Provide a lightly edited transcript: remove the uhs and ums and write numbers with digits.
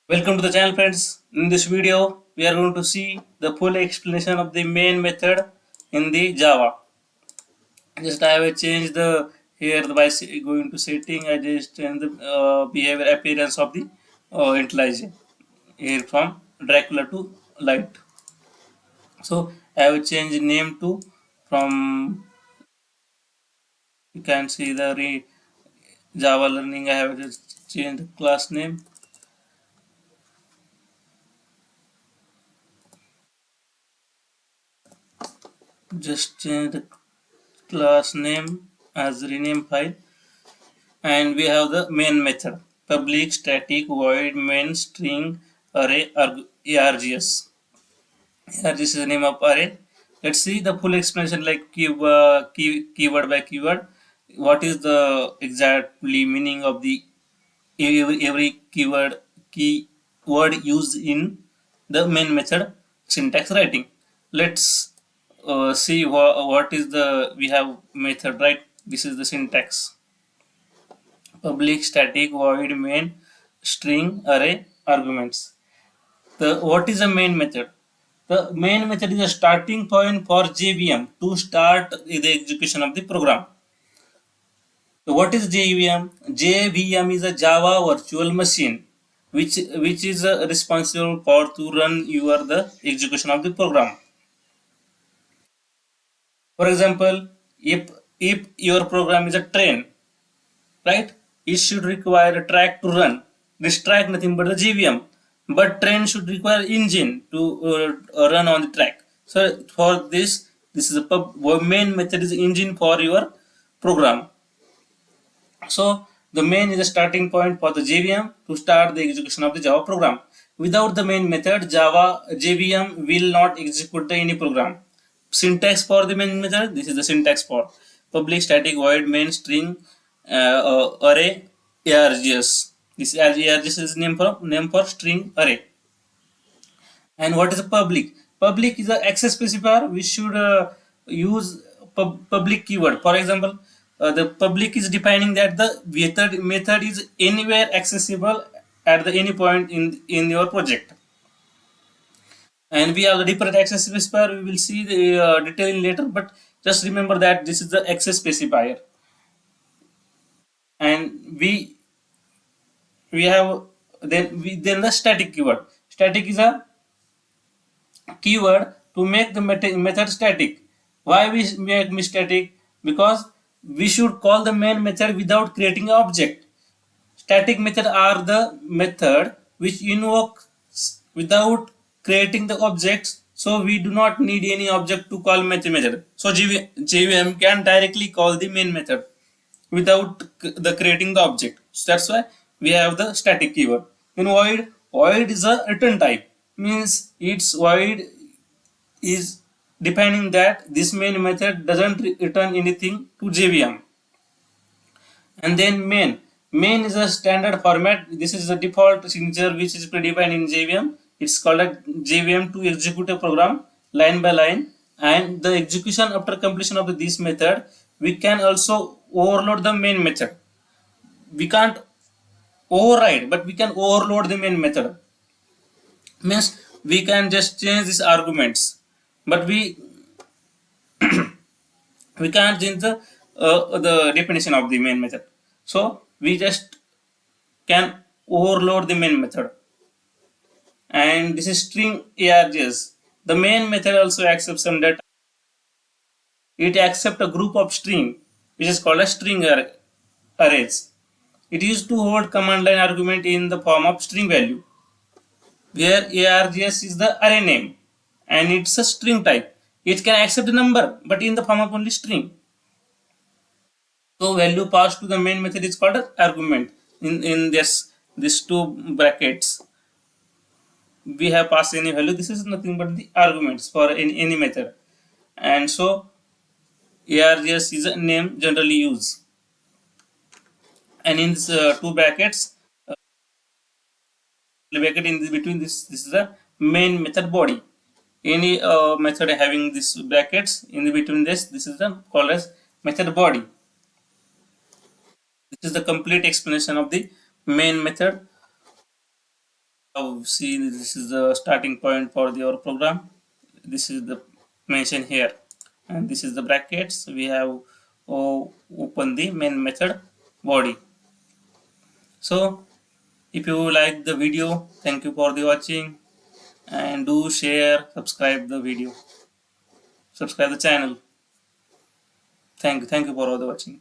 Welcome to the channel, friends. In this video we are going to see the full explanation of the main method in the Java. Just I have changed the here by going to setting. I just change the behavior appearance of the intelligent here from Dracula to light. So I have changed name to from, you can see the Java learning. I have just changed the class name. Just change the class name as rename file, and we have the main method: public static void main string array args. This is the name of array. Let's see the full explanation, like keyword by keyword. What is the exactly meaning of the every keyword used in the main method syntax writing. Let's see what is the we have method, right? This is the syntax: public static void main string array arguments. The what is a main method? The main method is a starting point for JVM to start the execution of the program. So what is JVM? JVM is a Java virtual machine which is responsible for to run your the execution of the program. For example, if your program is a train, right? It should require a track to run. This track nothing but the JVM, but train should require engine to run on the track. So for this is a main method is engine for your program. So the main is a starting point for the JVM to start the execution of the Java program. Without the main method, Java JVM will not execute any program. Syntax for the main method: this is the syntax for public static void main string array args. This args is name for string array. And what is a public? Public is an access specifier. We should use public keyword. For example, the public is defining that the method is anywhere accessible at the any point in your project. And we have the different access specifier. We will see the detailing later, but just remember that this is the access specifier. And we have then the static keyword. Static is a keyword to make the method static. Why we make me static? Because we should call the main method without creating an object. Static method are the method which invoke without creating the objects, so we do not need any object to call method. So JVM can directly call the main method without the creating the object. So that's why we have the static keyword. In void is a return type, means its void is defining that this main method doesn't return anything to JVM. And then main is a standard format. This is the default signature which is predefined in JVM. It's called a JVM to execute a program line by line, and the execution after completion of this method, we can also overload the main method. We can't override, but we can overload the main method. Means we can just change these arguments, but we can't change the definition of the main method. So we just can overload the main method. And this is string args. The main method also accepts some data. It accepts a group of string which is called a string arrays. It used to hold command line argument in the form of string value, where args is the array name and it's a string type. It can accept a number but in the form of only string. So value passed to the main method is called as argument. In this two brackets, we have passed any value. This is nothing but the arguments for any method. And so args is a name generally used. And in this two brackets, bracket in between this is the main method body. Any method having this brackets in between this is the called as method body. This is the complete explanation of the main method Now see, this is the starting point for your program. This is the mention here, and this is the brackets. We have open the main method body. So if you like the video, thank you for the watching, and do share, subscribe the video, subscribe the channel. Thank you for all the watching.